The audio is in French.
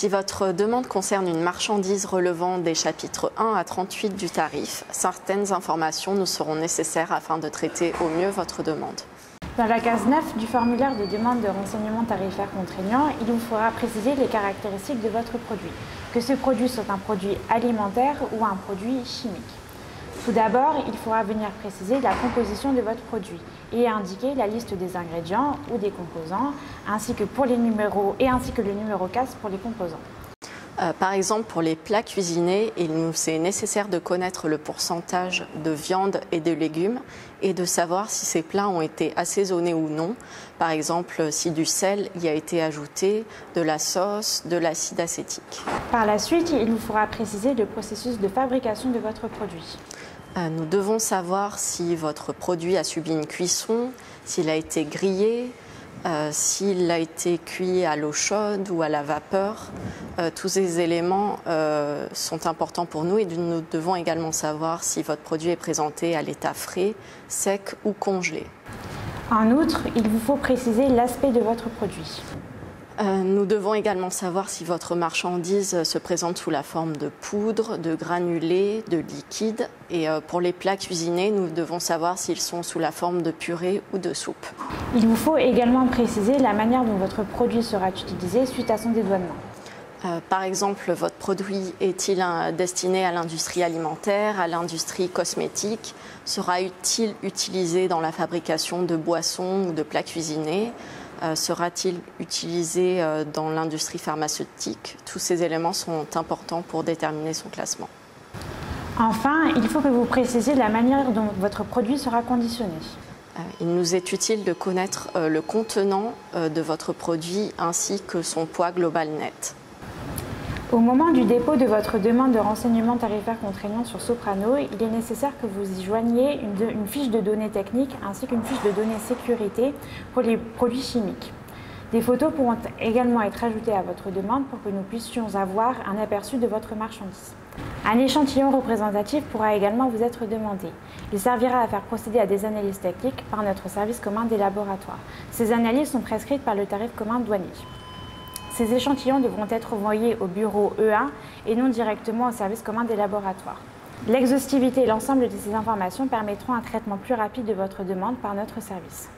Si votre demande concerne une marchandise relevant des chapitres 1 à 38 du tarif, certaines informations nous seront nécessaires afin de traiter au mieux votre demande. Dans la case 9 du formulaire de demande de renseignement tarifaire contraignant, il vous faudra préciser les caractéristiques de votre produit, que ce produit soit un produit alimentaire ou un produit chimique. Tout d'abord, il faudra venir préciser la composition de votre produit et indiquer la liste des ingrédients ou des composants, ainsi que le numéro CAS pour les composants. Par exemple, pour les plats cuisinés, il nous est nécessaire de connaître le pourcentage de viande et de légumes et de savoir si ces plats ont été assaisonnés ou non. Par exemple, si du sel y a été ajouté, de la sauce, de l'acide acétique. Par la suite, il vous faudra préciser le processus de fabrication de votre produit. Nous devons savoir si votre produit a subi une cuisson, s'il a été grillé, s'il a été cuit à l'eau chaude ou à la vapeur. Tous ces éléments sont importants pour nous et nous devons également savoir si votre produit est présenté à l'état frais, sec ou congelé. En outre, il vous faut préciser l'aspect de votre produit. Nous devons également savoir si votre marchandise se présente sous la forme de poudre, de granulés, de liquide. Et pour les plats cuisinés, nous devons savoir s'ils sont sous la forme de purée ou de soupe. Il vous faut également préciser la manière dont votre produit sera utilisé suite à son dédouanement. Par exemple, votre produit est-il destiné à l'industrie alimentaire, à l'industrie cosmétique? Sera-t-il utilisé dans la fabrication de boissons ou de plats cuisinés? Sera-t-il utilisé dans l'industrie pharmaceutique? Tous ces éléments sont importants pour déterminer son classement. Enfin, il faut que vous précisiez la manière dont votre produit sera conditionné. Il nous est utile de connaître le contenant de votre produit ainsi que son poids global net. Au moment du dépôt de votre demande de renseignement tarifaire contraignant sur Soprano, il est nécessaire que vous y joigniez une fiche de données techniques ainsi qu'une fiche de données sécurité pour les produits chimiques. Des photos pourront également être ajoutées à votre demande pour que nous puissions avoir un aperçu de votre marchandise. Un échantillon représentatif pourra également vous être demandé. Il servira à faire procéder à des analyses techniques par notre service commun des laboratoires. Ces analyses sont prescrites par le tarif commun douanier. Ces échantillons devront être envoyés au bureau E1 et non directement au service commun des laboratoires. L'exhaustivité et l'ensemble de ces informations permettront un traitement plus rapide de votre demande par notre service.